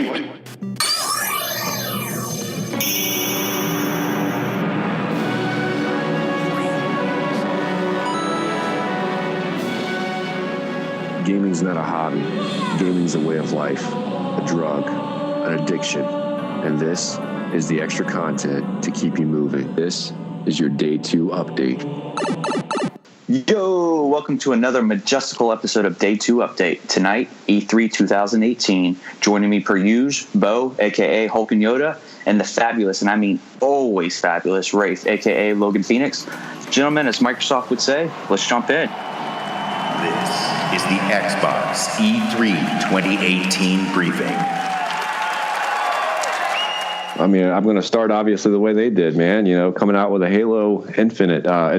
Gaming's not a hobby. Gaming's a way of life, a drug, an addiction. And this is the extra content to keep you moving. This is your Day 2 update. Yo, welcome to another majestical episode of Day 2 Update. Tonight, E3 2018. Joining me per usual, Bo, a.k.a. Hulk and Yoda, and the fabulous, and I mean always fabulous, Rafe, a.k.a. Logan Phoenix. Gentlemen, as Microsoft would say, let's jump in. This is the Xbox E3 2018 briefing. I mean, I'm going to start obviously the way they did, man, coming out with a Halo Infinity. I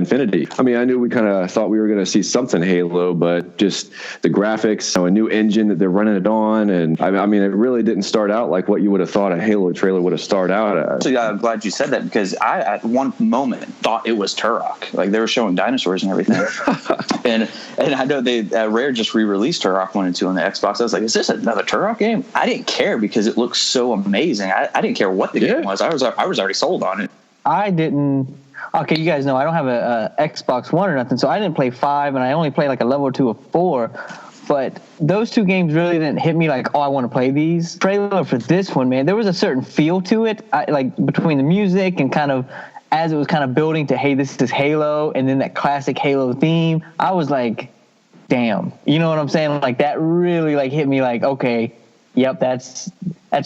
mean, I knew we kind of thought we were going to see something Halo, but just the graphics, a new engine that they're running it on. And I mean, it really didn't start out like what you would have thought a Halo trailer would have started out as. So, I'm glad you said that because I, at one moment, thought it was Turok. Like, they were showing dinosaurs and everything. and I know Rare just re-released Turok 1 and 2 on the Xbox. I was like, is this another Turok game? I didn't care because it looks so amazing. I didn't care what the game was. I was already sold on it. I didn't. Okay, you guys know I don't have a Xbox One or nothing, so I didn't play 5, and I only played like a level 2 of 4. But those two games really didn't hit me like, oh, I want to play these. Trailer for this one, man, there was a certain feel to it, like between the music and kind of as it was kind of building to, hey, this is Halo, and then that classic Halo theme. I was like, damn, you know what I'm saying? Like that really like hit me like, okay, yep, that's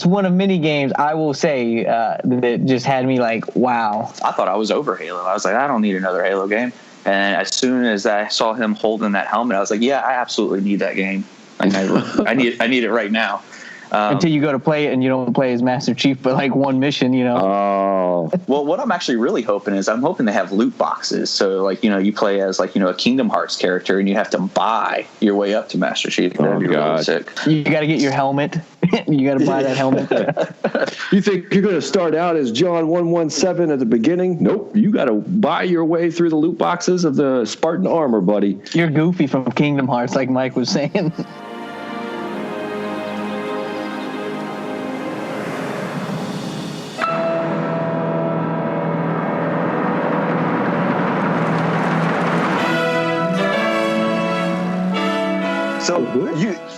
one of many games I will say that just had me like, wow. I thought I was over Halo. I was like, I don't need another Halo game. And as soon as I saw him holding that helmet, I was like, yeah, I absolutely need that game. Like, I need it right now. Until you go to play it and you don't play as Master Chief, but like one mission, Oh. Well, what I'm actually really hoping is I'm hoping they have loot boxes. So, like, you play as, like, a Kingdom Hearts character and you have to buy your way up to Master Chief. That'd be really sick. You got to get your helmet. You got to buy that helmet. You think you're going to start out as John 117 at the beginning? Nope. You got to buy your way through the loot boxes of the Spartan armor, buddy. You're Goofy from Kingdom Hearts, like Mike was saying. So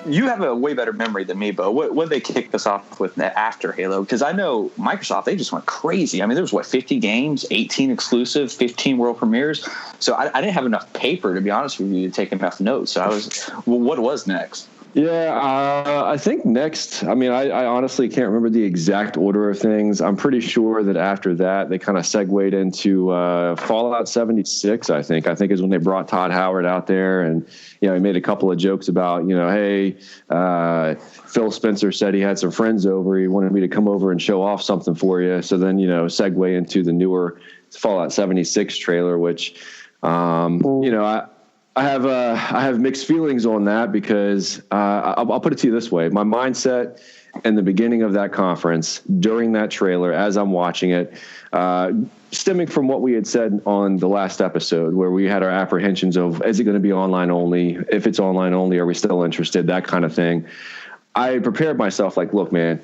you have a way better memory than me, Bo. What did they kick this off with after Halo? Because I know Microsoft, they just went crazy. I mean, there was 50 games, 18 exclusive, 15 world premieres. So I didn't have enough paper, to be honest with you, to take enough notes. So what was next? Yeah, I think next, I mean, I honestly can't remember the exact order of things. I'm pretty sure that after that, they kind of segued into Fallout 76, I think. I think is when they brought Todd Howard out there and, he made a couple of jokes about, hey, Phil Spencer said he had some friends over. He wanted me to come over and show off something for you. So then, segue into the newer Fallout 76 trailer, which, I have mixed feelings on that because I'll put it to you this way. My mindset in the beginning of that conference, during that trailer, as I'm watching it, stemming from what we had said on the last episode where we had our apprehensions of, is it going to be online only? If it's online only, are we still interested? That kind of thing. I prepared myself like, look, man,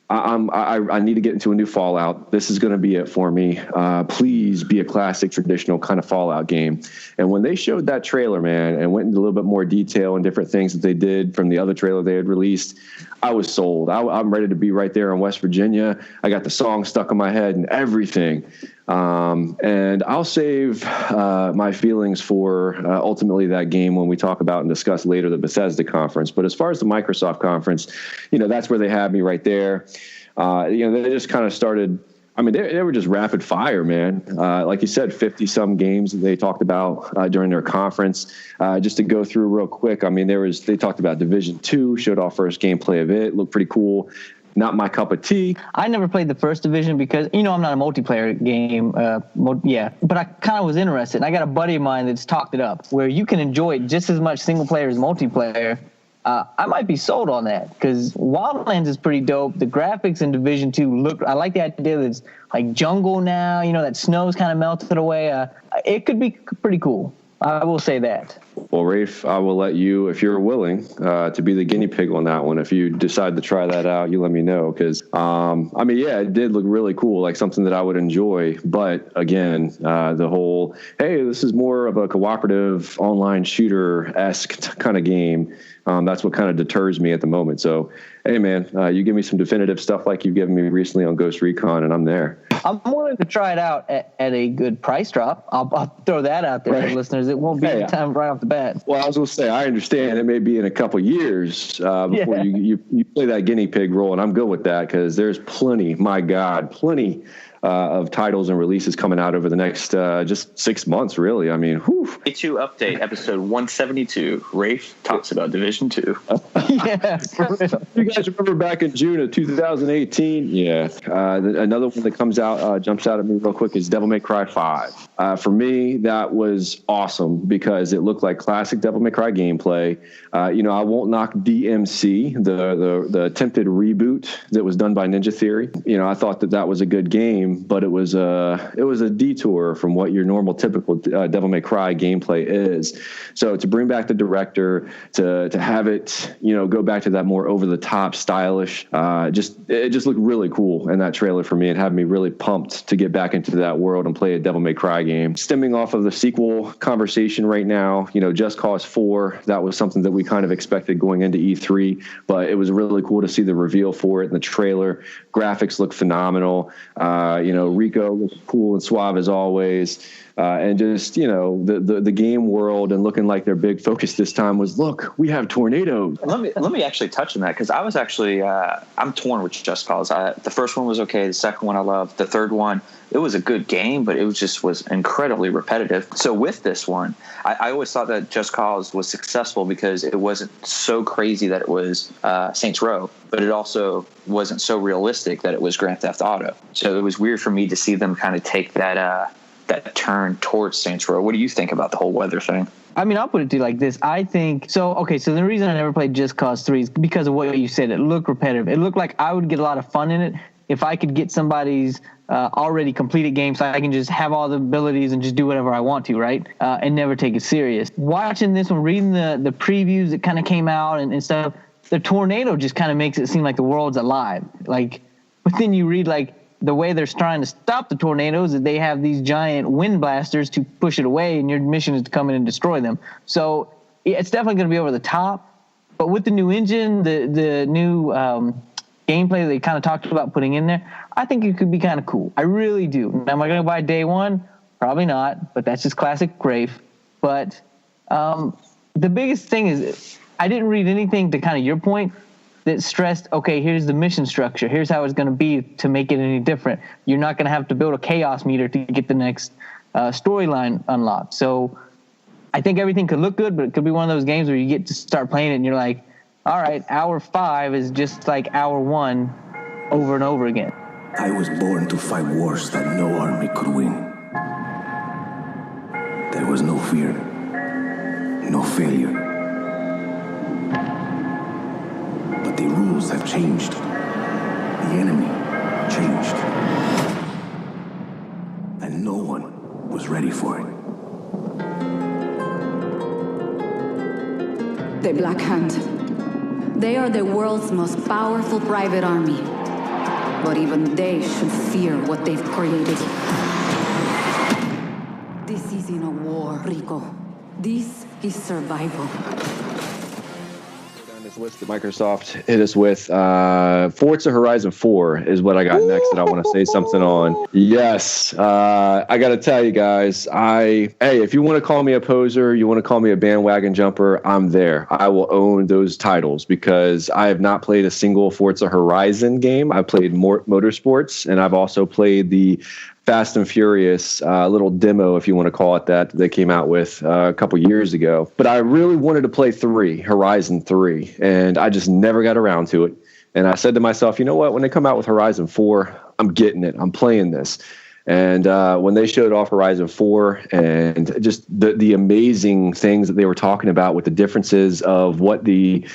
I need to get into a new Fallout. This is going to be it for me. Please be a classic, traditional kind of Fallout game. And when they showed that trailer, man, and went into a little bit more detail and different things that they did from the other trailer they had released, I was sold. I'm ready to be right there in West Virginia. I got the song stuck in my head and everything. And I'll save my feelings for ultimately that game when we talk about and discuss later the Bethesda conference. But as far as the Microsoft conference, that's where they had me right there. They just kind of started. I mean, they were just rapid fire, man. Like you said, 50-some games that they talked about during their conference. Just to go through real quick, I mean, they talked about Division 2, showed off first gameplay of it, looked pretty cool. Not my cup of tea. I never played the first Division because, I'm not a multiplayer game. But I kind of was interested. And I got a buddy of mine that's talked it up where you can enjoy it just as much single player as multiplayer. I might be sold on that because Wildlands is pretty dope. The graphics in Division 2 I like the idea that it's like jungle now, that snow's kind of melted away. It could be pretty cool. I will say that. Well, Rafe, I will let you, if you're willing, to be the guinea pig on that one. If you decide to try that out, you let me know. Because, it did look really cool, like something that I would enjoy. But again, the whole, hey, this is more of a cooperative online shooter-esque kind of game. That's what kind of deters me at the moment. So, hey, man, you give me some definitive stuff like you've given me recently on Ghost Recon, and I'm there. I'm willing to try it out at a good price drop. I'll throw that out there for listeners. It won't be any time right off the bat. Well, I was going to say, I understand it may be in a couple years before you play that guinea pig role, and I'm good with that because there's plenty of titles and releases coming out over the next just 6 months, really. I mean, whew. A2 update, episode 172. Rafe talks about Division 2. Yeah, you guys remember back in June of 2018? Yeah. Another one that comes out, jumps out at me real quick is Devil May Cry 5. For me, that was awesome because it looked like classic Devil May Cry gameplay. I won't knock DMC, the attempted reboot that was done by Ninja Theory. I thought that was a good game, but it was a detour from what your normal typical Devil May Cry gameplay is. So to bring back the director, to have it, go back to that more over the top, stylish, it just looked really cool in that trailer for me and had me really pumped to get back into that world and play a Devil May Cry game. Stemming off of the sequel conversation right now, Just Cause 4, that was something that we kind of expected going into E3, but it was really cool to see the reveal for it in the trailer. Graphics look phenomenal. Rico looks cool and suave as always. And just, the game world and looking like their big focus this time was, look, we have tornadoes. Let me actually touch on that because I was actually, I'm torn with Just Cause. The first one was okay. The second one I loved. The third one, it was a good game, but it was incredibly repetitive. So with this one, I always thought that Just Cause was successful because it wasn't so crazy that it was Saints Row, but it also wasn't so realistic that it was Grand Theft Auto. So it was weird for me to see them kind of take that turn towards Saints Row. What do you think about the whole weather thing? I mean, I'll put it to you like this. I think so. Okay, so the reason I never played Just Cause 3 is because of what you said. It looked repetitive. It looked like I would get a lot of fun in it if I could get somebody's already completed game so I can just have all the abilities and just do whatever I want to, right? And never take it serious. Watching this one, reading the previews that kind of came out and stuff, the tornado just kind of makes it seem like the world's alive. But then you read the way they're trying to stop the tornadoes is they have these giant wind blasters to push it away, and your mission is to come in and destroy them. So it's definitely going to be over the top. But with the new engine, the new gameplay they kind of talked about putting in there, I think it could be kind of cool. I really do. Now, am I going to buy day one? Probably not, but that's just classic Rafe. But the biggest thing is I didn't read anything to kind of your point that stressed, okay, here's the mission structure. Here's how it's going to be to make it any different. You're not going to have to build a chaos meter to get the next storyline unlocked. So I think everything could look good, but it could be one of those games where you get to start playing it and you're like, all right, hour 5 is just like hour 1 over and over again. I was born to fight wars that no army could win. There was no fear, no failure. But the rules have changed. The enemy changed. And no one was ready for it. The Black Hand. They are the world's most powerful private army. But even they should fear what they've created. This isn't a war, Rico. This is survival. List that Microsoft hit us with. Forza Horizon 4 is what I got next that I want to say something on. Yes. I got to tell you guys, if you want to call me a poser, you want to call me a bandwagon jumper, I'm there. I will own those titles because I have not played a single Forza Horizon game. I've played Motorsports, and I've also played the Fast and Furious little demo, if you want to call it that, they came out with a couple years ago. But I really wanted to play Horizon 3, and I just never got around to it. And I said to myself, you know what? When they come out with Horizon 4, I'm getting it. I'm playing this. And when they showed off Horizon 4 and just the amazing things that they were talking about with the differences of what the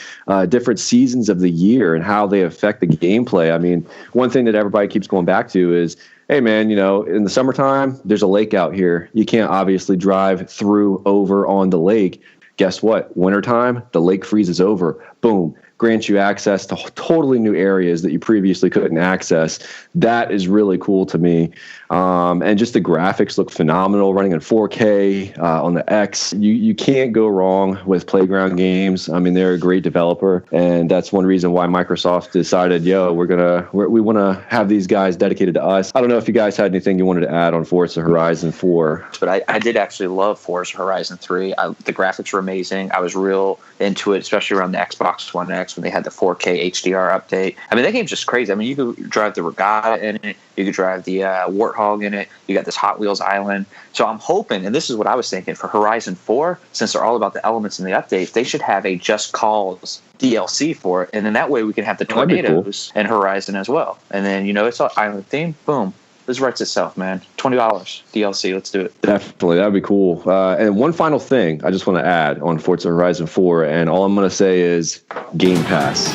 different seasons of the year and how they affect the gameplay. I mean, one thing that everybody keeps going back to is, hey, man, in the summertime, there's a lake out here. You can't obviously drive through over on the lake. guess what? Wintertime, the lake freezes over. Boom. Grants you access to totally new areas that you previously couldn't access. That is really cool to me. And just the graphics look phenomenal, running in 4K on the X. You can't go wrong with Playground Games. I mean, they're a great developer, and that's one reason why Microsoft decided, we want to have these guys dedicated to us. I don't know if you guys had anything you wanted to add on Forza Horizon 4. But I did actually love Forza Horizon 3. The graphics were amazing. I was real into it, especially around the Xbox One X when they had the 4K HDR update. I mean, that game's just crazy. I mean, you could drive the Regatta in it. You could drive the Warthog in it. You got this Hot Wheels island. So I'm hoping, and this is what I was thinking, for Horizon 4, since they're all about the elements in the update, they should have a Just Cause DLC for it. And then that way we can have the tornadoes and Horizon as well. And then, it's all island theme. Boom. This writes itself, man. $20 DLC. Let's do it. Definitely. That'd be cool. And one final thing I just want to add on Forza Horizon 4, and all I'm going to say is Game Pass.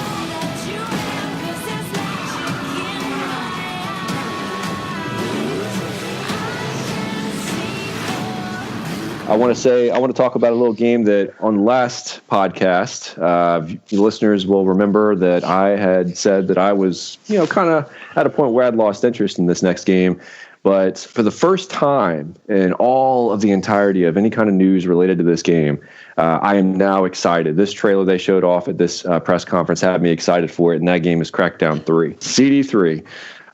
I want to talk about a little game that on the last podcast, the listeners will remember that I had said that I was, kind of at a point where I'd lost interest in this next game. But for the first time in all of the entirety of any kind of news related to this game, I am now excited. This trailer they showed off at this press conference had me excited for it, and that game is Crackdown 3. CD3.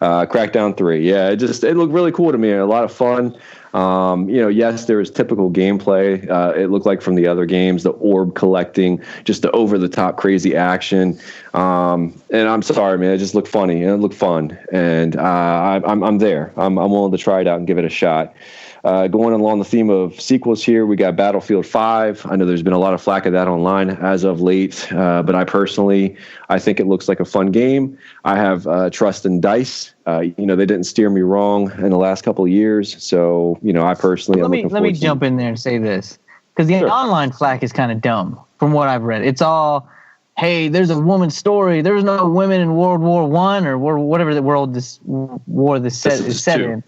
Crackdown 3. Yeah, it looked really cool to me. A lot of fun. Yes, there was typical gameplay. It looked like from the other games, the orb collecting, just the over-the-top crazy action. And I'm sorry, man, it just looked funny and it looked fun. And I'm there. I'm willing to try it out and give it a shot. Going along the theme of sequels here, we got Battlefield 5. I know there's been a lot of flack of that online as of late, but I think it looks like a fun game. I have trust in DICE. They didn't steer me wrong in the last couple of years, so I personally let me jump in there and say this, because the online flack is kind of dumb from what I've read. It's all, hey, there's a woman's story. There's no women in World War I or whatever the world this war is set in.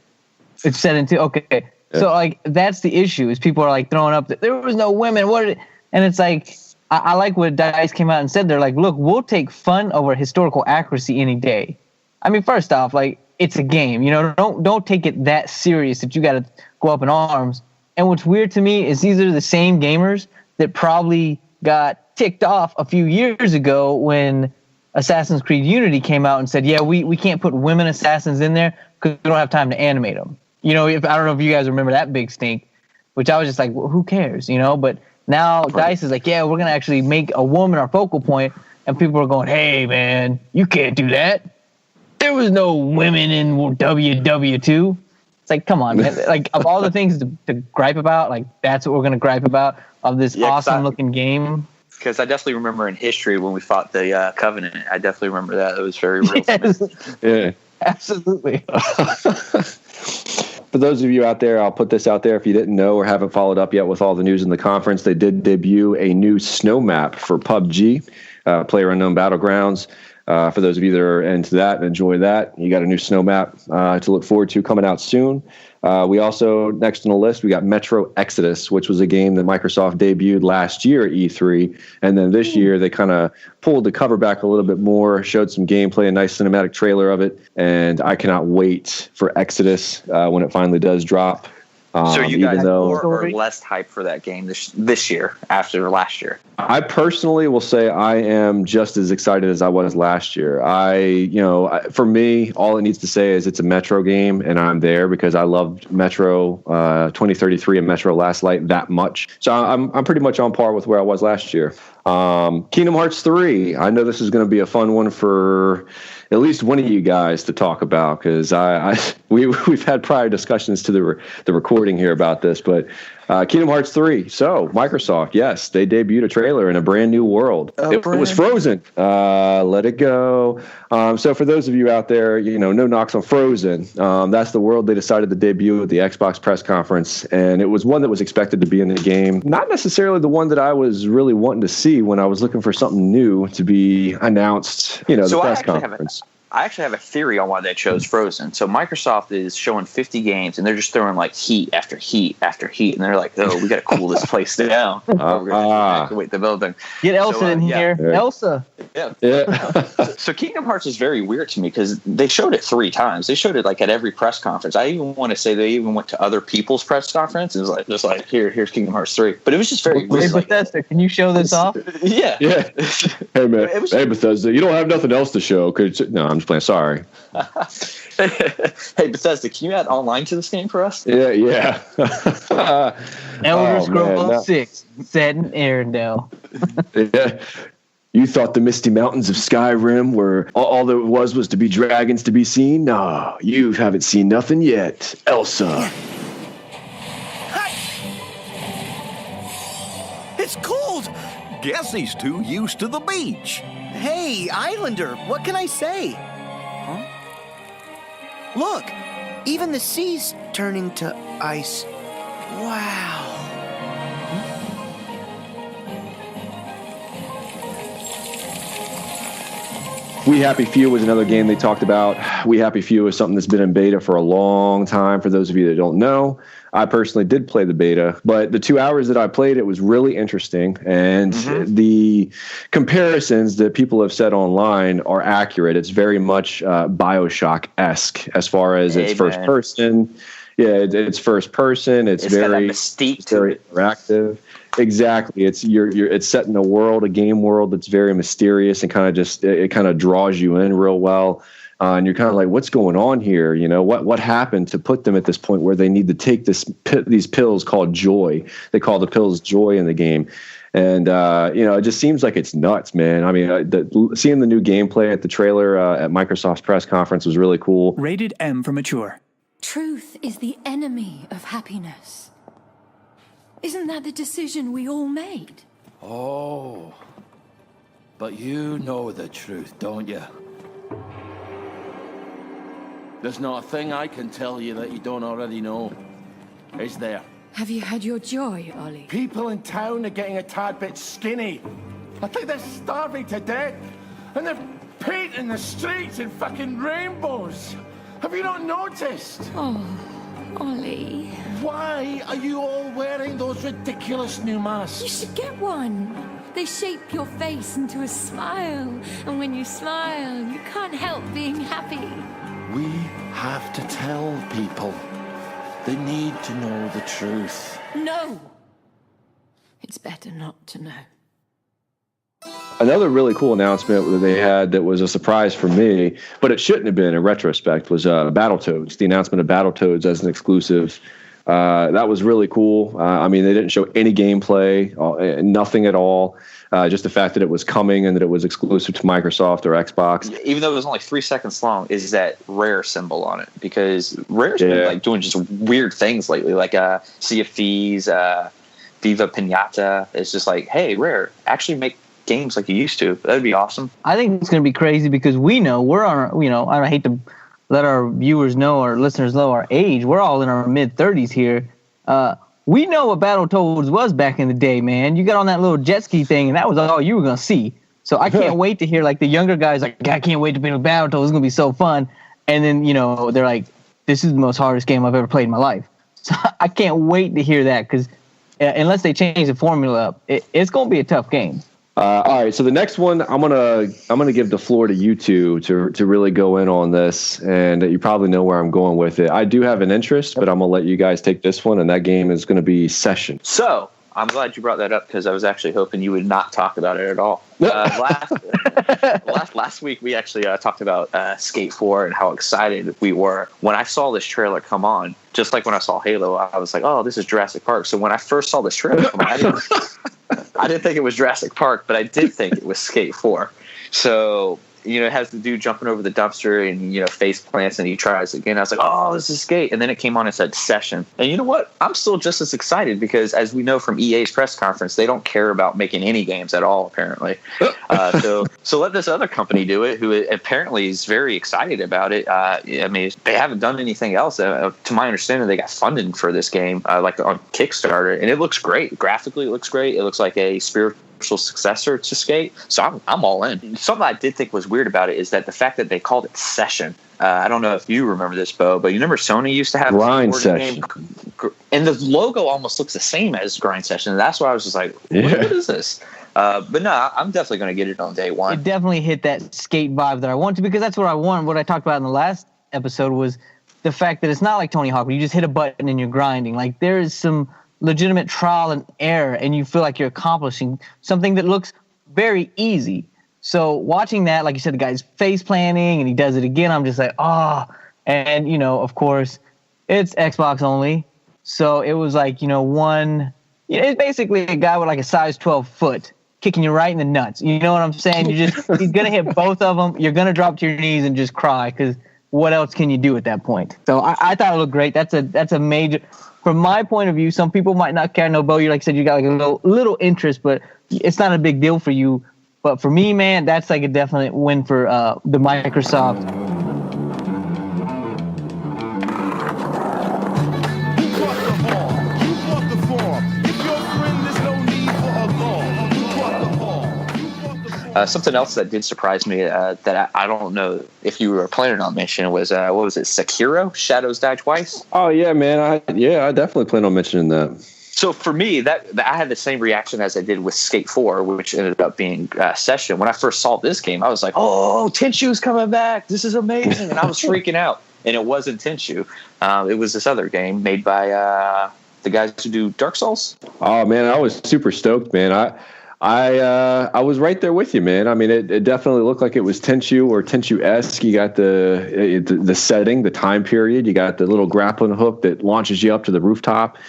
It's set into okay. Yeah. So that's the issue is people are throwing up that there was no women. And it's I like what DICE came out and said. They're like, look, we'll take fun over historical accuracy any day. I mean, first off, it's a game. Don't take it that serious that you got to go up in arms. And what's weird to me is these are the same gamers that probably got ticked off a few years ago when Assassin's Creed Unity came out and said, yeah, we can't put women assassins in there because we don't have time to animate them. I don't know if you guys remember that big stink, which I was just like, well, who cares, But now DICE is like, yeah, we're going to actually make a woman our focal point, and people are going, hey, man, you can't do that. There was no women in WW2. It's like, come on, man. Of all the things to gripe about, that's what we're going to gripe about of this awesome-looking game. Because I definitely remember in history when we fought the Covenant. I definitely remember that. It was very real. Yes. Yeah. Absolutely. For those of you out there, I'll put this out there if you didn't know or haven't followed up yet with all the news in the conference. They did debut a new snow map for PUBG, PlayerUnknown Battlegrounds. For those of you that are into that and enjoy that, you got a new snow map to look forward to coming out soon. We also, next on the list, we got Metro Exodus, which was a game that Microsoft debuted last year at E3. And then this year, they kind of pulled the cover back a little bit more, showed some gameplay, a nice cinematic trailer of it. And I cannot wait for Exodus when it finally does drop. So you guys more or less hype for that game this year after last year? I personally will say I am just as excited as I was last year. For me, all it needs to say is it's a Metro game, and I'm there because I loved Metro 2033 and Metro Last Light that much. So I'm pretty much on par with where I was last year. Kingdom Hearts 3. I know this is going to be a fun one for at least one of you guys to talk about because we've had prior discussions to the recording here about this, but Kingdom Hearts 3. So Microsoft, yes, they debuted a trailer in a brand new world. It was Frozen. Let it go. So for those of you out there, no knocks on Frozen. That's the world they decided to debut at the Xbox press conference, and it was one that was expected to be in the game. Not necessarily the one that I was really wanting to see when I was looking for something new to be announced. The press conference. I actually have a theory on why they chose Frozen. So Microsoft is showing 50 games, and they're just throwing like heat after heat after heat, and they're like, "Oh, we got to cool this place down. We're going to activate the building." Get Elsa in here, Elsa. Yeah. So Kingdom Hearts is very weird to me because they showed it 3 times. They showed it like at every press conference. I even want to say they even went to other people's press conferences, like just like here's Kingdom Hearts 3. But it was just very weird. Hey, Bethesda, can you show this off? Yeah. Hey man, hey Bethesda, you don't have nothing else to show? No, I'm just playing. Sorry. Hey Bethesda, can you add online to this game for us? Yeah. Elder Scrolls 6 set in Arendelle. Yeah. You thought the misty mountains of Skyrim were all there was to be dragons to be seen? No, you haven't seen nothing yet, Elsa. It's cold. Guess he's too used to the beach. Hey, Islander, what can I say? Huh? Look, even the sea's turning to ice. Wow. We Happy Few was another game they talked about. We Happy Few is something that's been in beta for a long time. For those of you that don't know, I personally did play the beta, but the 2 hours that I played, it was really interesting. And the comparisons that people have said online are accurate. It's very much BioShock-esque as far as it's first person. Yeah, it's first person. It's very, got that mystique to very interactive. Exactly. It's it's set in a game world that's very mysterious and kind of it kind of draws you in real well. And you're kind of like, what's going on here? You know, what happened to put them at this point where they need to take these pills called joy? They call the pills joy in the game. And, it just seems like it's nuts, man. I mean, seeing the new gameplay at the trailer at Microsoft's press conference was really cool. Rated M for mature. Truth is the enemy of happiness. Isn't that the decision we all made? Oh, but you know the truth, don't you? There's not a thing I can tell you that you don't already know. Is there? Have you had your joy, Ollie? People in town are getting a tad bit skinny. I think they're starving to death. And they're painting the streets in fucking rainbows. Have you not noticed? Oh, Ollie. Why are you all wearing those ridiculous new masks? You should get one. They shape your face into a smile. And when you smile, you can't help being happy. We have to tell people. They need to know the truth. No. It's better not to know. Another really cool announcement that they had that was a surprise for me, but it shouldn't have been in retrospect, was Battletoads. The announcement of Battletoads as an exclusive. That was really cool. I mean, they didn't show any gameplay, nothing at all. Just the fact that it was coming and that it was exclusive to Microsoft or Xbox. Even though it was only 3 seconds long, is that Rare symbol on it, because Rare's been like doing just weird things lately, like Sea of Thieves, Viva Pinata. It's just like, hey, Rare, actually make games like you used to. That'd be awesome. I think it's going to be crazy because we're on, I hate to let our viewers know, our listeners know our age. We're all in our mid-30s here. We know what Battletoads was back in the day, man. You got on that little jet ski thing, and that was all you were going to see. So I can't wait to hear, like, the younger guys, like, I can't wait to play with Battletoads. It's going to be so fun. And then, they're like, this is the most hardest game I've ever played in my life. So I can't wait to hear that because unless they change the formula up, it's going to be a tough game. All right, so the next one, I'm gonna give the floor to you two to really go in on this, and you probably know where I'm going with it. I do have an interest, but I'm gonna let you guys take this one, and that game is gonna be Session. So I'm glad you brought that up because I was actually hoping you would not talk about it at all. Last week we actually talked about Skate 4 and how excited we were when I saw this trailer come on. Just like when I saw Halo, I was like, "Oh, this is Jurassic Park." So when I first saw this trailer come on, I didn't think it was Jurassic Park, but I did think it was Skate 4. So, it has the dude jumping over the dumpster and, face plants and he tries again. I was like, oh, this is Skate. And then it came on and said Session. And you know what? I'm still just as excited because as we know from EA's press conference, they don't care about making any games at all, apparently. So let this other company do it, who apparently is very excited about it. I mean, they haven't done anything else. To my understanding, they got funding for this game, like on Kickstarter, and it looks great. Graphically, it looks great. It looks like a spiritual spiritual successor to Skate. So I'm all in. Something I did think was weird about it is that the fact that they called it Session. I don't know if you remember this, Bo, but you remember Sony used to have Grind Session, and the logo almost looks the same as Grind Session. And that's why I was just like, what is this? But no, I'm definitely going to get it on day one. It definitely hit that Skate vibe that I want to, because that's what I want. What I talked about in the last episode was the fact that it's not like Tony Hawk where you just hit a button and you're grinding. Like, there is some legitimate trial and error, and you feel like you're accomplishing something that looks very easy. So watching that, like you said, the guy's face planting and he does it again, I'm just like, and, you know, of course, it's Xbox only. So it was like, you know, it's basically a guy with like a size 12 foot kicking you right in the nuts. You know what I'm saying? He's going to hit both of them. You're going to drop to your knees and just cry, because what else can you do at that point? So I thought it looked great. That's a major, from my point of view, some people might not care. No, Bo, you like I said, you got like a little interest, but it's not a big deal for you. But for me, man, that's like a definite win for the Microsoft. Something else that did surprise me that I don't know if you were planning on mentioning was, what was it, Sekiro? Shadows Die Twice? Oh, yeah, man. I definitely plan on mentioning that. So for me, that I had the same reaction as I did with Skate 4, which ended up being Session. When I first saw this game, I was like, oh, Tenshu's coming back. This is amazing. And I was freaking out. And it wasn't Tenshu. It was this other game made by the guys who do Dark Souls. Oh, man, I was super stoked, man. I was right there with you, man. I mean, it definitely looked like it was Tenchu or Tenchu-esque. You got the setting, the time period. You got the little grappling hook that launches you up to the rooftop.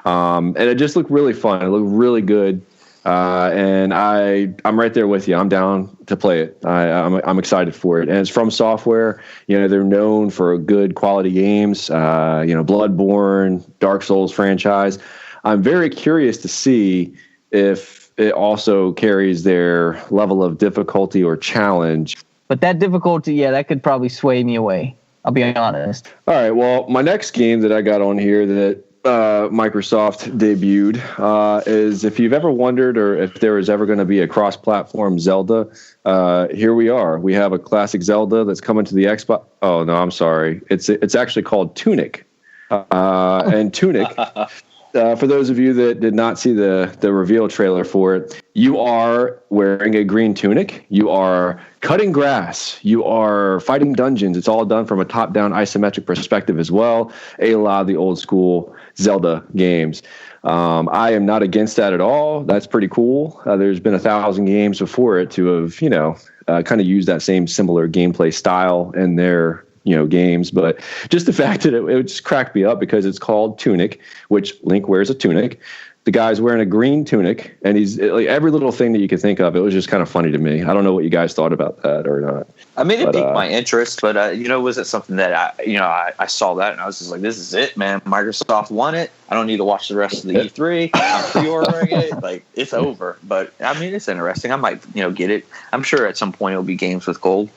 And it just looked really fun. It looked really good. And I'm right there with you. I'm down to play it. I'm excited for it. And it's from Software. You know, they're known for good quality games. Bloodborne, Dark Souls franchise. I'm very curious to see if it also carries their level of difficulty or challenge. But that difficulty, that could probably sway me away. I'll be honest. All right. Well, my next game that I got on here that Microsoft debuted is, if you've ever wondered or if there is ever going to be a cross-platform Zelda, here we are. We have a classic Zelda that's coming to the Xbox. Oh, no, I'm sorry. It's actually called Tunic. And Tunic... for those of you that did not see the reveal trailer for it, you are wearing a green tunic. You are cutting grass. You are fighting dungeons. It's all done from a top-down isometric perspective as well. A lot of the old school Zelda games. I am not against that at all. That's pretty cool. There's been 1,000 games before it to have, kind of used that same similar gameplay style in their games, but just the fact that it just cracked me up because it's called Tunic, which Link wears a tunic. The guy's wearing a green tunic, and he's like every little thing that you could think of. It was just kind of funny to me. I don't know what you guys thought about that or not. I mean, it piqued my interest, but was it something that I saw that and I was just like, this is it, man. Microsoft won it. I don't need to watch the rest of the E3. I'm pre-ordering it. Like, it's over. But I mean, it's interesting. I might, get it. I'm sure at some point it'll be games with gold.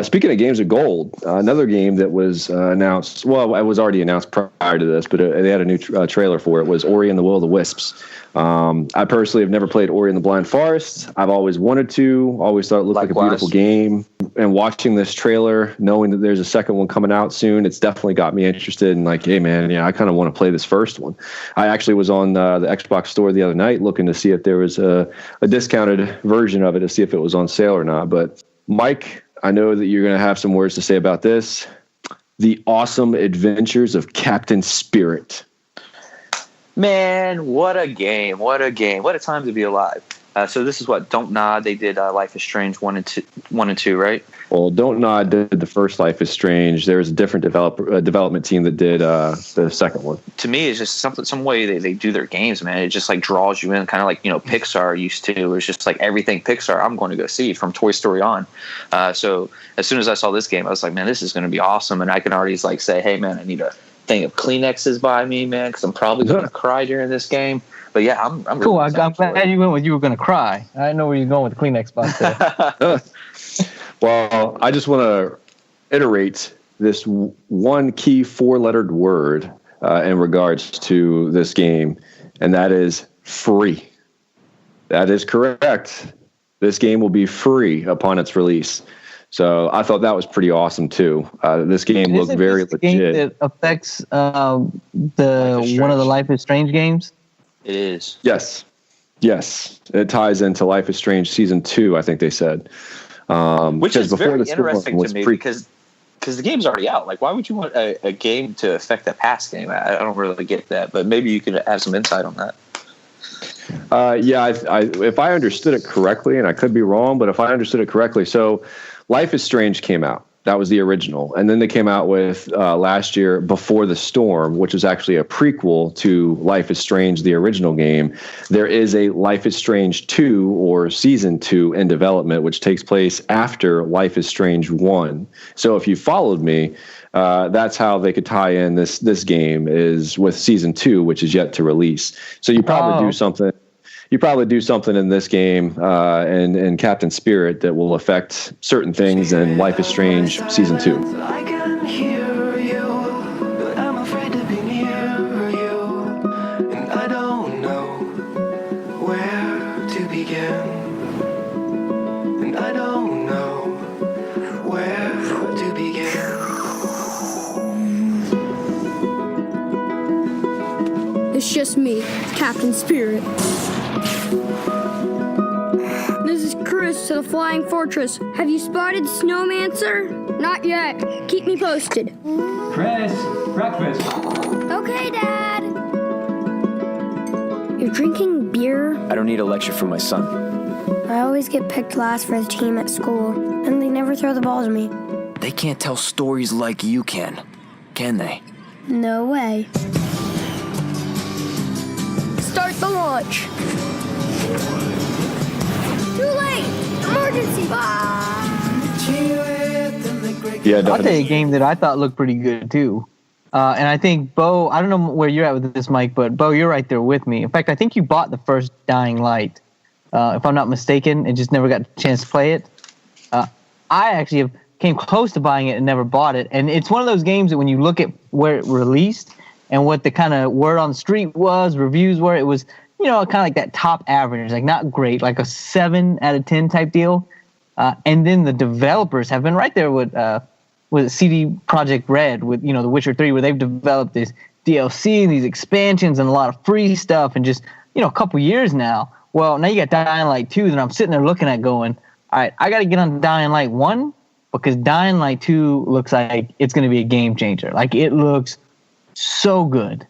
Speaking of games of gold, another game that was announced, well, it was already announced prior to this, but they had a new trailer for it, was Ori and the Will of the Wisps. I personally have never played Ori and the Blind Forest. I've always wanted to, always thought it looked like a beautiful game. And watching this trailer, knowing that there's a second one coming out soon, it's definitely got me interested in like, hey, man, I kind of want to play this first one. I actually was on the Xbox store the other night looking to see if there was a discounted version of it to see if it was on sale or not. But Mike, I know that you're going to have some words to say about this. The Awesome Adventures of Captain Spirit. Man, what a game. What a game. What a time to be alive. So this is what Don't Nod. They did Life is Strange 1 and 2, right? Well, Don't Nod did the first Life is Strange. There was a different development team that did the second one. To me, it's just some way they do their games, man. It just like draws you in, kind of like Pixar used to. It's just like everything Pixar I'm going to go see from Toy Story on. So as soon as I saw this game, I was like, man, this is going to be awesome. And I can already like say, hey, man, I need a thing of Kleenexes by me, man, because I'm probably going to cry during this game. But yeah, I'm cool. Really I'm glad you went with you were going to cry. I didn't know where you're going with the Kleenex box there. Well, I just want to iterate this one key 4-lettered word in regards to this game, and that is free. That is correct. This game will be free upon its release. So I thought that was pretty awesome too. This game looked very legit. Game that affects one of the Life is Strange games. It is. Yes. It ties into Life is Strange season 2. I think they said, which is very interesting to me because the game's already out. Like, why would you want a game to affect a past game? I don't really get that, but maybe you could have some insight on that. If I understood it correctly, and I could be wrong, but if I understood it correctly, so Life is Strange came out. That was the original. And then they came out with last year Before the Storm, which was actually a prequel to Life is Strange, the original game. There is a Life is Strange 2 or Season 2 in development, which takes place after Life is Strange 1. So if you followed me, that's how they could tie in this game is with Season 2, which is yet to release. So you probably do something. You probably do something in this game and Captain Spirit that will affect certain things in Life is Strange Season 2. I can hear you, but I'm afraid to be near you, and I don't know where to begin, and I don't know where to begin. It's just me, Captain Spirit. This is Chris to the Flying Fortress. Have you spotted Snowmancer? Not yet. Keep me posted. Chris, breakfast. Okay, Dad. You're drinking beer? I don't need a lecture from my son. I always get picked last for the team at school, and they never throw the ball to me. They can't tell stories like you can they? No way. Start the launch. Too late! Emergency! Yeah, I'll tell you a game that I thought looked pretty good too. And I think, Bo, I don't know where you're at with this, Mike, but Bo, you're right there with me. In fact, I think you bought the first Dying Light, if I'm not mistaken, and just never got a chance to play it. I actually came close to buying it and never bought it. And it's one of those games that when you look at where it released and what the kind of word on the street was, reviews were, it was, kind of like that top average, like not great, like a 7 out of 10 type deal. And then the developers have been right there with CD Projekt Red, with The Witcher 3, where they've developed this DLC and these expansions and a lot of free stuff, and just a couple years now. Well, now you got Dying Light 2, and I'm sitting there looking at going, all right, I got to get on Dying Light 1 because Dying Light 2 looks like it's going to be a game changer. Like, it looks so good.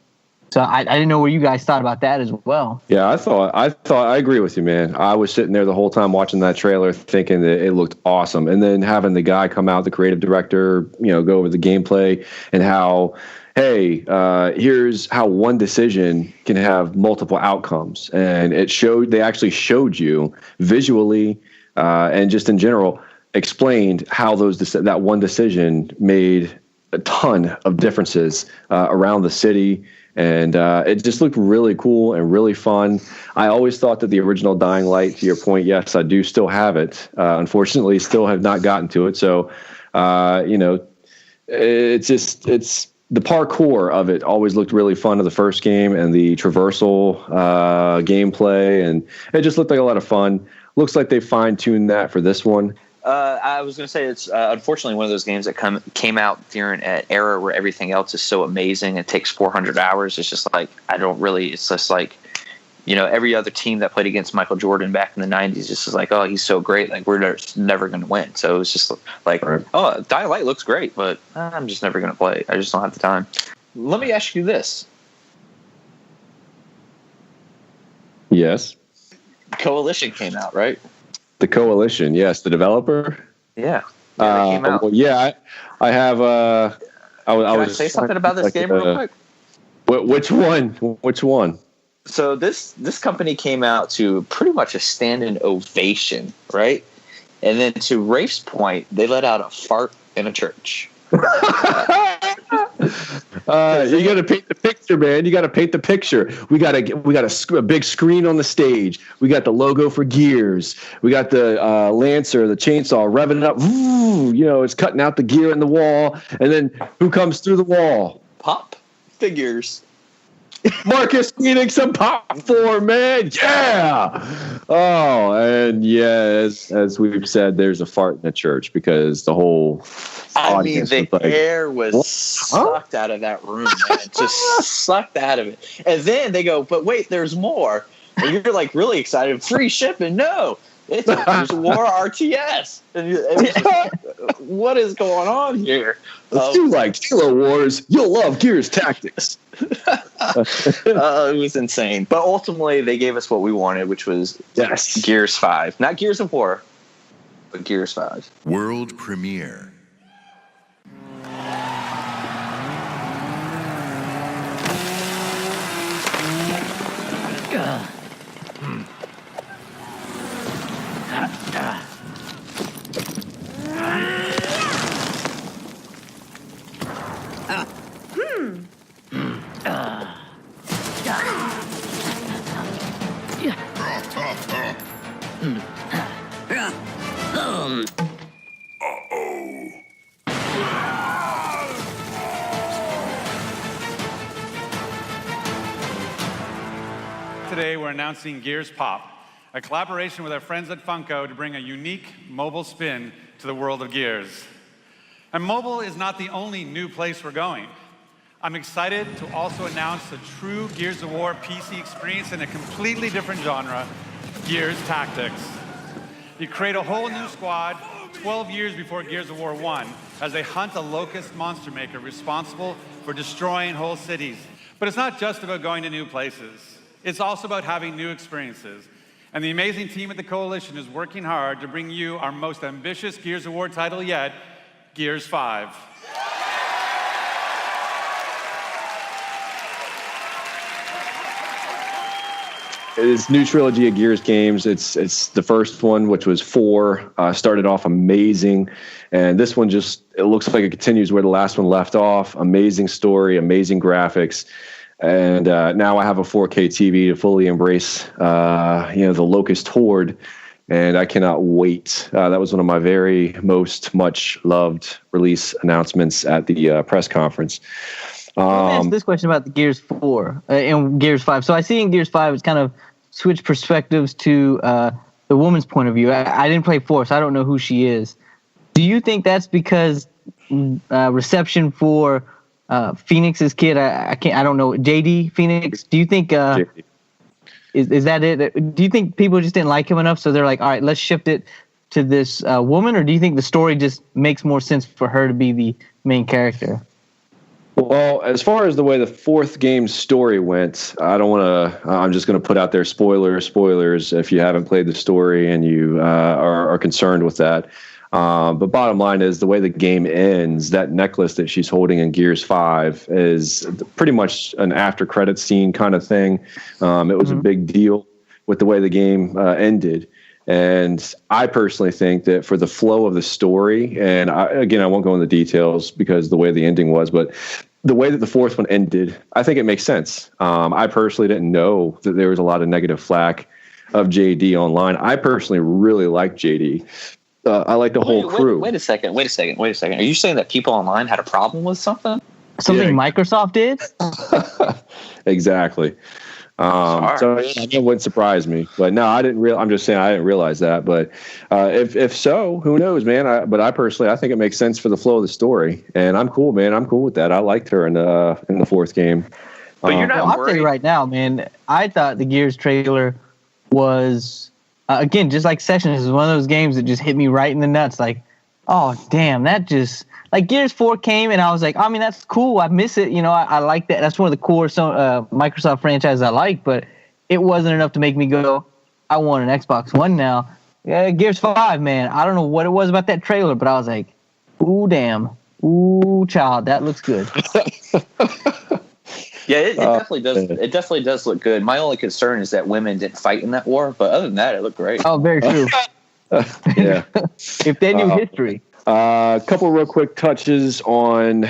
So I didn't know what you guys thought about that as well. Yeah, I agree with you, man. I was sitting there the whole time watching that trailer thinking that it looked awesome. And then having the guy come out, the creative director, go over the gameplay and how, hey, here's how one decision can have multiple outcomes. And they actually showed you visually and just in general explained how that one decision made a ton of differences around the city. And it just looked really cool and really fun. I always thought that the original Dying Light, to your point, yes, I do still have it. Unfortunately, still have not gotten to it. So, it's the parkour of it always looked really fun in the first game, and the traversal gameplay. And it just looked like a lot of fun. Looks like they fine-tuned that for this one. I was going to say it's unfortunately one of those games that came out during an era where everything else is so amazing. It takes 400 hours. It's just like it's just like, every other team that played against Michael Jordan back in the 90s just is like, oh, he's so great. Like, we're never going to win. So it's just like, oh, Dying Light looks great, but I'm just never going to play. I just don't have the time. Let me ask you this. Yes. Coalition came out, right? The Coalition, yes. The developer? Yeah. They came out. Well, yeah, I have... I was say something about this game real quick? Which one? So this company came out to pretty much a standing ovation, right? And then to Rafe's point, they let out a fart in a church. You got to paint the picture, man. You got to paint the picture. We got a big screen on the stage. We got the logo for Gears. We got the Lancer, the chainsaw revving it up. Ooh, it's cutting out the gear in the wall. And then who comes through the wall? Pop figures. Marcus Phoenix and Pop 4, man. Yeah. Oh, and as we've said, there's a fart in the church because the whole audience the was like, air was what? sucked out of that room, man. Just sucked out of it. And then they go, but wait, there's more. And you're like really excited. Free shipping. No. It's a Gears of War RTS. And what is going on here? If you like Halo Wars, you'll love Gears Tactics. It was insane. But ultimately, they gave us what we wanted, which was Gears 5. Not Gears of War, but Gears 5. World premiere. Today we're announcing Gears Pop, a collaboration with our friends at Funko to bring a unique mobile spin to the world of Gears. And mobile is not the only new place we're going. I'm excited to also announce a true Gears of War PC experience in a completely different genre, Gears Tactics. You create a whole new squad 12 years before Gears of War 1 as they hunt a locust monster maker responsible for destroying whole cities. But it's not just about going to new places. It's also about having new experiences. And the amazing team at the Coalition is working hard to bring you our most ambitious Gears of War title yet, Gears 5. It's new trilogy of Gears games. It's the first one, which was 4, started off amazing, and this one it looks like it continues where the last one left off. Amazing story, amazing graphics, and now I have a 4K TV to fully embrace, the Locust Horde, and I cannot wait. That was one of my very much loved release announcements at the press conference. Let me ask this question about the Gears 4 and Gears 5. So I see in Gears 5 it's kind of switch perspectives to the woman's point of view. I didn't play 4, so I don't know who she is. Do you think that's because reception for Phoenix's kid? I don't know. JD Phoenix. Do you think is that it? Do you think people just didn't like him enough, so they're like, all right, let's shift it to this woman, or do you think the story just makes more sense for her to be the main character? Well, as far as the way the 4th game's story went, I'm just going to put out there spoilers if you haven't played the story and you are concerned with that. But bottom line is the way the game ends, that necklace that she's holding in Gears 5 is pretty much an after credits scene kind of thing. It was a big deal with the way the game ended. And I personally think that for the flow of the story, and I won't go into details because the way the ending was, but the way that the 4th one ended, I think it makes sense. I personally didn't know that there was a lot of negative flack of JD online. I personally really like JD. I like the whole crew. Wait a second. Are you saying that people online had a problem with something? Something Microsoft did? Exactly. So it wouldn't surprise me, but no, I'm just saying I didn't realize that. But if so, who knows, man? But I personally, I think it makes sense for the flow of the story, and I'm cool, man. I'm cool with that. I liked her in the 4th game. But you're not I'll tell you right now, man. I thought the Gears trailer was again just like Sessions. Is one of those games that just hit me right in the nuts. Like, oh damn, that just. Like Gears 4 came and I was like, I mean, that's cool. I miss it. I like that. That's one of the core Microsoft franchises I like, but it wasn't enough to make me go, I want an Xbox One now. Yeah, Gears 5, man. I don't know what it was about that trailer, but I was like, ooh, damn. Ooh, child, that looks good. Yeah, it definitely does. It definitely does look good. My only concern is that women didn't fight in that war, but other than that, it looked great. Oh, very true. Yeah. If they knew history. A couple real quick touches on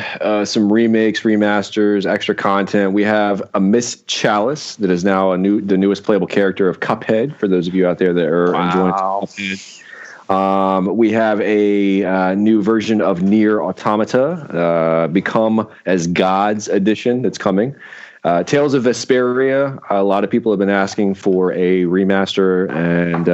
some remakes, remasters, extra content. We have a Miss Chalice that is now the newest playable character of Cuphead. For those of you out there that are enjoying Cuphead, we have a new version of Nier Automata, Become as Gods edition that's coming. Tales of Vesperia. A lot of people have been asking for a remaster, and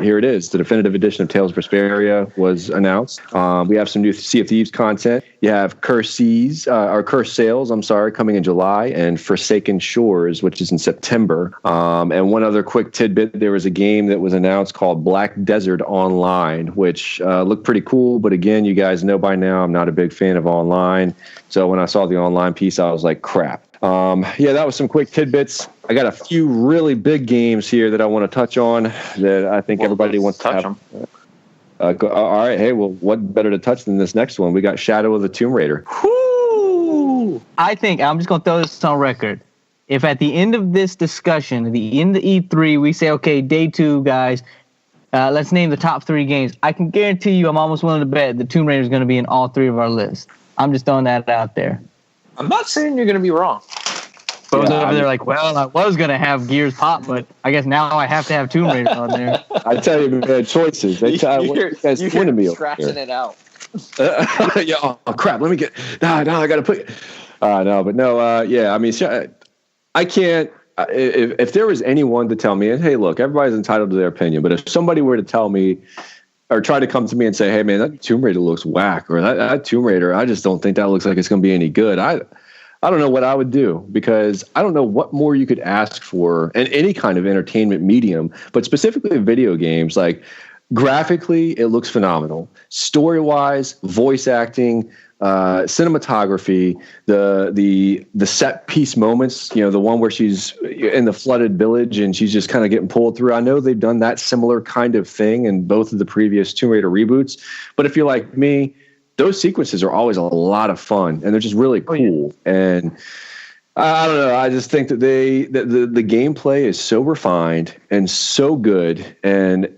here it is. The definitive edition of Tales of Vesperia was announced. We have some new Sea of Thieves content. You have Cursed Sails, coming in July, and Forsaken Shores, which is in September. And one other quick tidbit, there was a game that was announced called Black Desert Online, which looked pretty cool. But again, you guys know by now I'm not a big fan of online. So when I saw the online piece, I was like, crap. That was some quick tidbits. I got a few really big games here that I want to touch on that I think everybody wants to touch them. All right. Hey, well, what better to touch than this next one? We got Shadow of the Tomb Raider. Whoo! I think I'm just going to throw this on record. If at the end of this discussion, at the end of E3, we say, okay, day 2, guys, let's name the top 3 games. I can guarantee you I'm almost willing to bet the Tomb Raider is going to be in all 3 of our lists. I'm just throwing that out there. I'm not saying you're going to be wrong. But they're like, well, I was going to have Gears Pop, but I guess now I have to have Tomb Raider on there. I tell you, man, choices. You're scratching it out. Oh, crap. Let me get... No, I got to put... I can't... If there was anyone to tell me, and hey, look, everybody's entitled to their opinion, but if somebody were to tell me or try to come to me and say, hey, man, that Tomb Raider looks whack, or that Tomb Raider, I just don't think that looks like it's going to be any good. I don't know what I would do, because I don't know what more you could ask for in any kind of entertainment medium, but specifically video games. Like, graphically, it looks phenomenal. Story-wise, voice acting, cinematography, the set piece moments, the one where she's in the flooded village and she's just kind of getting pulled through. I know they've done that similar kind of thing in both of the previous Tomb Raider reboots, but if you're like me, those sequences are always a lot of fun and they're just really cool. And I don't know. I just think that the gameplay is so refined and so good, and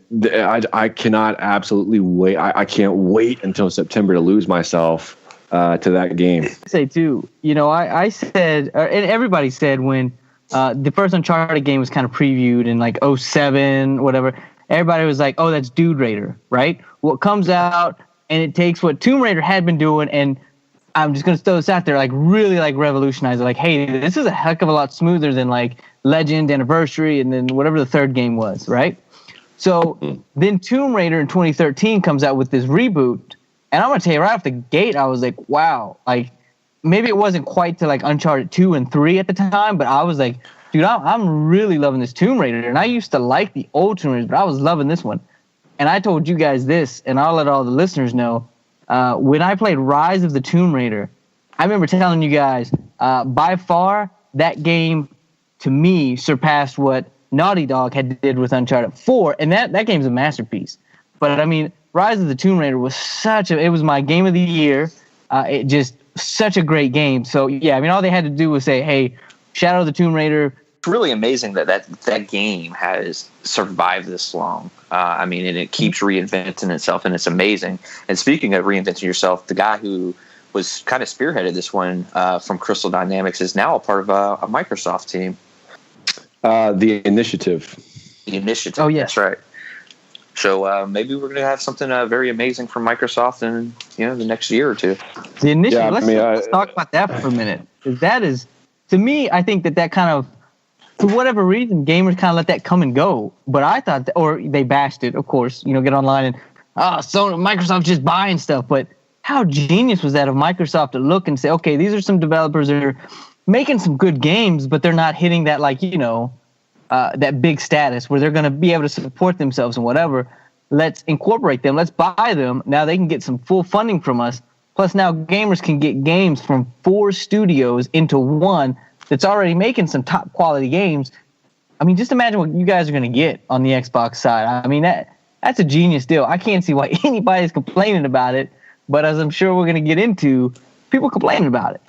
I cannot absolutely wait. I can't wait until September to lose myself to that game. Say too, I said, and everybody said when the first Uncharted game was kind of previewed in like 2007, whatever, everybody was like, oh, that's Dude Raider, right? Well, it comes out and it takes what Tomb Raider had been doing, and I'm just going to throw this out there, like really like revolutionize it. Like, hey, this is a heck of a lot smoother than like Legend, Anniversary, and then whatever the third game was, right? So then Tomb Raider in 2013 comes out with this reboot. And I'm going to tell you right off the gate, I was like, wow. Like, maybe it wasn't quite to like Uncharted 2 and 3 at the time, but I was like, dude, I'm really loving this Tomb Raider. And I used to like the old Tomb Raiders, but I was loving this one. And I told you guys this, and I'll let all the listeners know. When I played Rise of the Tomb Raider, I remember telling you guys, by far, that game, to me, surpassed what Naughty Dog had did with Uncharted 4, and that game's a masterpiece. But, I mean, Rise of the Tomb Raider was it was my game of the year. It just, such a great game. So, yeah, I mean, all they had to do was say, hey, Shadow of the Tomb Raider. It's really amazing that game has survived this long. And it keeps reinventing itself, and it's amazing. And speaking of reinventing yourself, the guy who was kind of spearheaded this one from Crystal Dynamics is now a part of a Microsoft team. The Initiative. The Initiative. Oh, yeah. That's right. So maybe we're going to have something very amazing from Microsoft in the next year or two. The Initiative. Let's talk about that for a minute. That is, to me, I think that kind of, for whatever reason, gamers kind of let that come and go. But I thought, or they bashed it, of course, get online and, Microsoft just buying stuff. But how genius was that of Microsoft to look and say, okay, these are some developers that are making some good games, but they're not hitting that, that big status where they're going to be able to support themselves and whatever. Let's incorporate them. Let's buy them. Now they can get some full funding from us. Plus now gamers can get games from 4 studios into one that's already making some top quality games. I mean, just imagine what you guys are going to get on the Xbox side. I mean, that's a genius deal. I can't see why anybody's complaining about it, but as I'm sure we're going to get into, people complaining about it.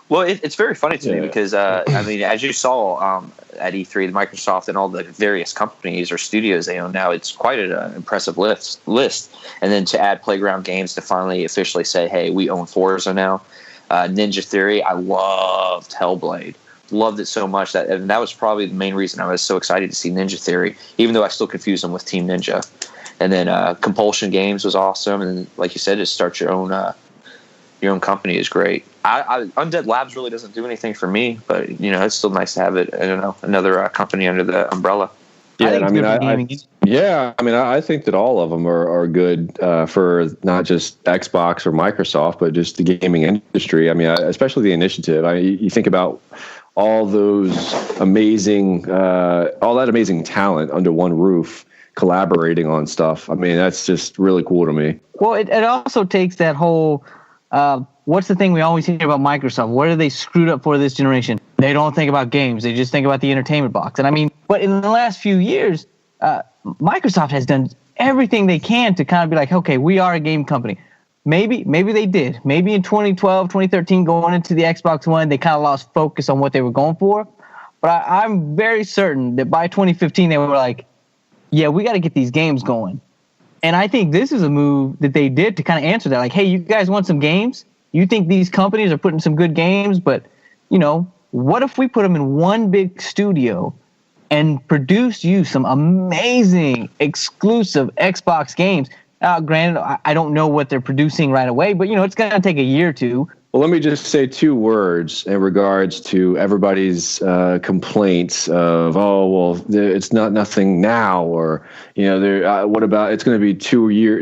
Well, it's very funny to me because, as you saw at E3, Microsoft and all the various companies or studios they own now, it's quite an impressive list. And then to add Playground Games to finally officially say, hey, we own Forza now. Ninja Theory, I loved Hellblade. Loved it so much and that was probably the main reason I was so excited to see Ninja Theory, even though I still confuse them with Team Ninja. And then Compulsion Games was awesome, and like you said, just start your own company is great. Undead Labs really doesn't do anything for me, but it's still nice to have it. I don't know, another company under the umbrella. Yeah, I think that all of them are good for not just Xbox or Microsoft, but just the gaming industry. I mean, especially the initiative. You think about all that amazing talent under one roof, collaborating on stuff. I mean, that's just really cool to me. Well, it also takes that whole. What's the thing we always hear about Microsoft? What are they screwed up for this generation? They don't think about games. They just think about the entertainment box. And I mean, but in the last few years, Microsoft has done everything they can to kind of be like, okay, we are a game company. Maybe they did. Maybe in 2012, 2013, going into the Xbox One, they kind of lost focus on what they were going for. But I'm very certain that by 2015, they were like, yeah, we got to get these games going. And I think this is a move that they did to kind of answer that. Like, hey, you guys want some games? You think these companies are putting some good games, but, what if we put them in one big studio and produce you some amazing exclusive Xbox games? Granted, I don't know what they're producing right away, but, it's going to take a year or two. Well, let me just say 2 words in regards to everybody's complaints of, it's nothing now, or what about it's going to be a year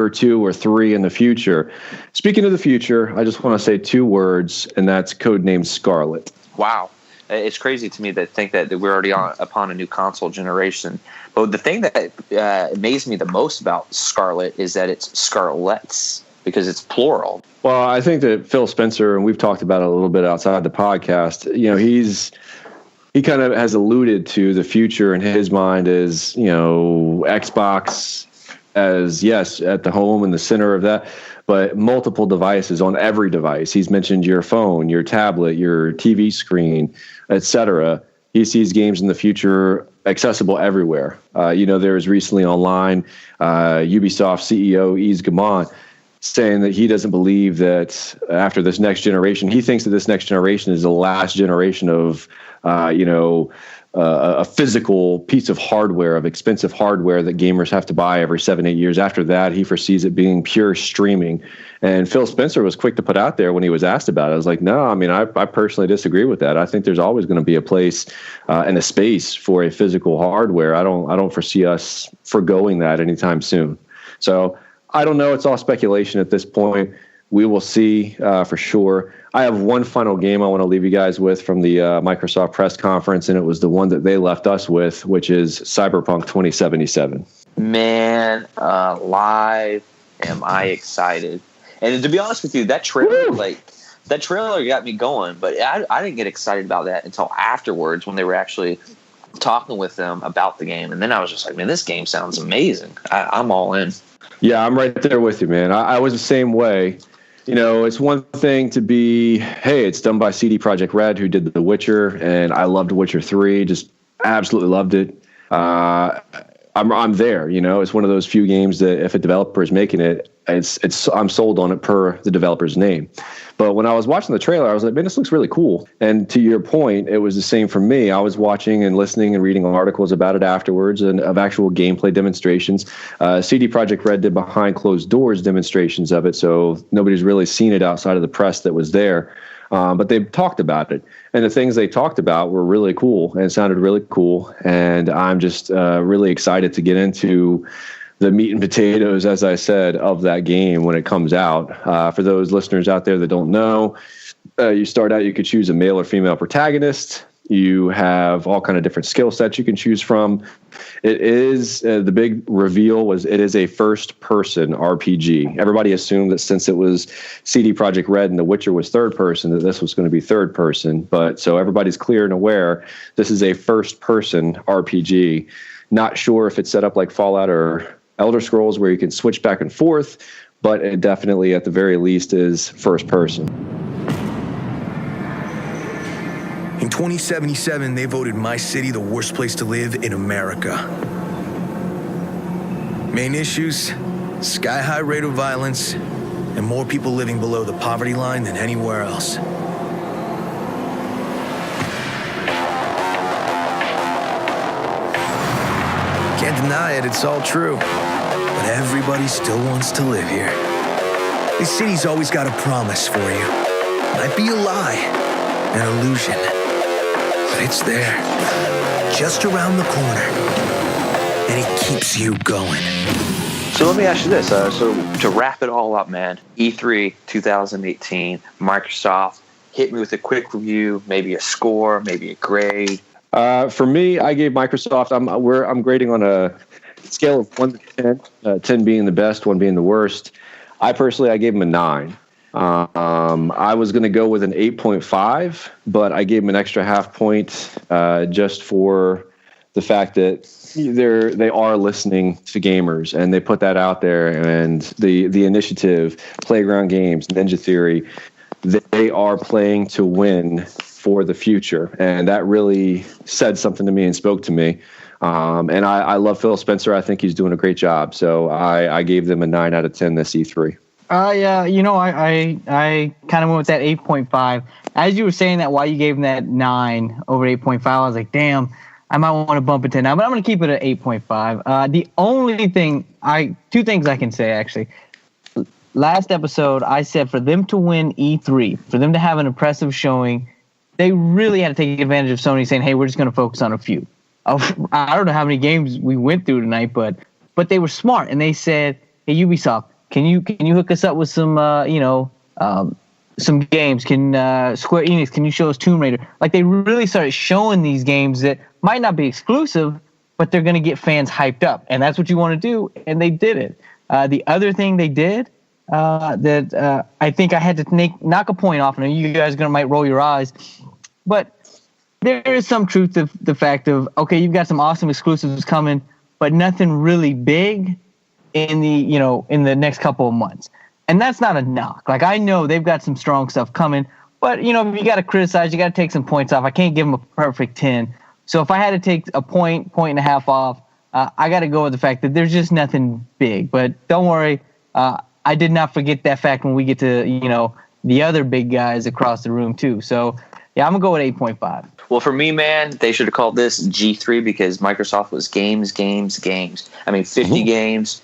or 2 or 3 in the future. Speaking of the future, I just want to say 2 words, and that's codenamed Scarlet. Wow. It's crazy to me to think that we're already upon a new console generation. But the thing that amazed me the most about Scarlet is that it's Scarlets, because it's plural. Well, I think that Phil Spencer, and we've talked about it a little bit outside the podcast, he kind of has alluded to the future in his mind as, Xbox as, yes, at the home in the center of that, but multiple devices on every device. He's mentioned your phone, your tablet, your TV screen, etc. He sees games in the future accessible everywhere. There was recently online Ubisoft CEO Yves Guillemot saying that he doesn't believe that after this next generation, he thinks that this next generation is the last generation of, a physical piece of hardware, of expensive hardware that gamers have to buy every 7-8 years. After that, he foresees it being pure streaming. And Phil Spencer was quick to put out there when he was asked about it. I was like, no, I mean, I personally disagree with that. I think there's always going to be a place and a space for a physical hardware. I don't foresee us forgoing that anytime soon. So I don't know. It's all speculation at this point. We will see for sure. I have one final game I want to leave you guys with from the Microsoft press conference, and it was the one that they left us with, which is Cyberpunk 2077. Man, live am I excited. And to be honest with you, that trailer, got me going, but I didn't get excited about that until afterwards when they were actually talking with them about the game. And then I was just like, man, this game sounds amazing. I'm all in. Yeah, I'm right there with you, man. I was the same way. It's one thing to be, hey, it's done by CD Projekt Red, who did The Witcher, and I loved Witcher 3, just absolutely loved it. I'm there, It's one of those few games that if a developer is making it, I'm sold on it per the developer's name. But when I was watching the trailer, I was like, man, this looks really cool. And to your point, it was the same for me. I was watching and listening and reading articles about it afterwards and of actual gameplay demonstrations. CD Projekt Red did behind closed doors demonstrations of it, so nobody's really seen it outside of the press that was there. But they talked about it. And the things they talked about were really cool and sounded really cool. And I'm just really excited to get into the meat and potatoes, as I said, of that game when it comes out. For those listeners out there that don't know, you start out, you could choose a male or female protagonist. You have all kind of different skill sets you can choose from. It is the big reveal was it is a first-person RPG. Everybody assumed that since it was CD Projekt Red and The Witcher was third person, that this was going to be third person. But so everybody's clear and aware this is a first-person RPG. Not sure if it's set up like Fallout or Elder Scrolls where you can switch back and forth, but it definitely at the very least is first person. In 2077, they voted my city the worst place to live in America. Main issues, sky-high rate of violence, and more people living below the poverty line than anywhere else. Can't deny it, it's all true. But everybody still wants to live here. This city's always got a promise for you. Might be a lie, an illusion, but it's there, just around the corner, and it keeps you going. So let me ask you this. So to wrap it all up, man, E3 2018, Microsoft, hit me with a quick review, maybe a score, maybe a grade. For me, I gave Microsoft, I'm grading on a scale of 1 to 10, 10 being the best, 1 being the worst. I gave them a 9. I was going to go with an 8.5, but I gave them an extra half point just for the fact that they are listening to gamers, and they put that out there. And the initiative, Playground Games, Ninja Theory, they are playing to win for the future, and that really said something to me and spoke to me. And I love Phil Spencer. I think he's doing a great job. So I gave them a 9 out of 10 this E3. Yeah, I kind of went with that 8.5. As you were saying that, why you gave them that 9 over 8.5, I was like, damn, I might want to bump it to 9, but I'm going to keep it at 8.5. The only thing, two things I can say, actually. Last episode, I said for them to win E3, for them to have an impressive showing, they really had to take advantage of Sony saying, hey, we're just going to focus on a few. I don't know how many games we went through tonight, but they were smart, and they said, hey, Ubisoft, can you hook us up with some some games? Can Square Enix, can you show us Tomb Raider? Like, they really started showing these games that might not be exclusive, but they're going to get fans hyped up, and that's what you want to do, and they did it. The other thing they did that I think I had to knock a point off, and you guys might roll your eyes, but there is some truth to the fact of, okay, you've got some awesome exclusives coming, but nothing really big in the next couple of months. And that's not a knock. Like, I know they've got some strong stuff coming, but, you got to criticize. You got to take some points off. I can't give them a perfect 10. So if I had to take a point and a half off, I got to go with the fact that there's just nothing big. But don't worry, I did not forget that fact when we get to, the other big guys across the room too. So, yeah, I'm going to go with 8.5. Well, for me, man, they should have called this G3 because Microsoft was games. I mean, 50 games,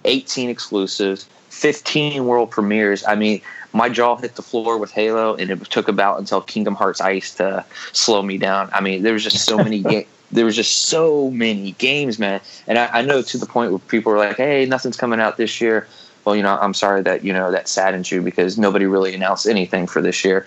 18 exclusives, 15 world premieres. I mean, my jaw hit the floor with Halo, and it took about until Kingdom Hearts Ice to slow me down. I mean, there was just so many there was just so many games, man. And I know to the point where people were like, hey, nothing's coming out this year. Well, I'm sorry that, that saddens you because nobody really announced anything for this year.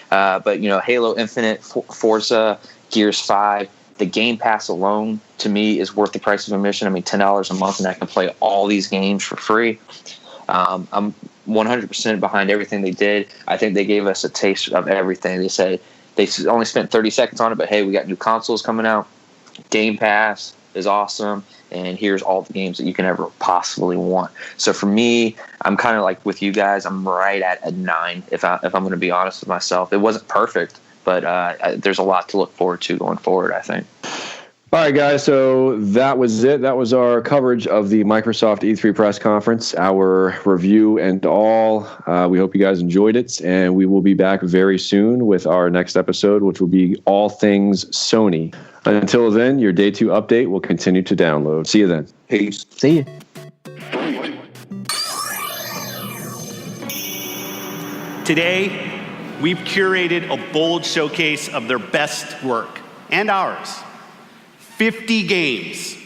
But, Halo Infinite, Forza, Gears 5, the Game Pass alone, to me, is worth the price of admission. I mean, $10 a month, and I can play all these games for free. I'm 100% behind everything they did. I think they gave us a taste of everything. They said they only spent 30 seconds on it, but, hey, we got new consoles coming out. Game Pass is awesome. And here's all the games that you can ever possibly want. So for me, I'm kind of like with you guys. I'm right at a 9. If I'm going to be honest with myself, it wasn't perfect, but there's a lot to look forward to going forward, I think. All right, guys. So that was it. That was our coverage of the Microsoft E3 press conference, our review and all. We hope you guys enjoyed it, and we will be back very soon with our next episode, which will be all things Sony. Until then, your Day 2 update will continue to download. See you then. Peace. See you. Today, we've curated a bold showcase of their best work and ours. 50 games.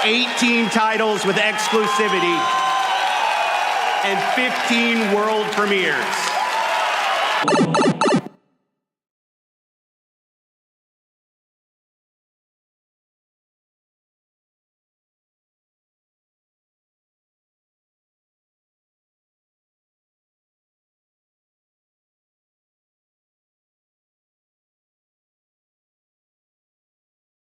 18 titles with exclusivity. And 15 world premieres.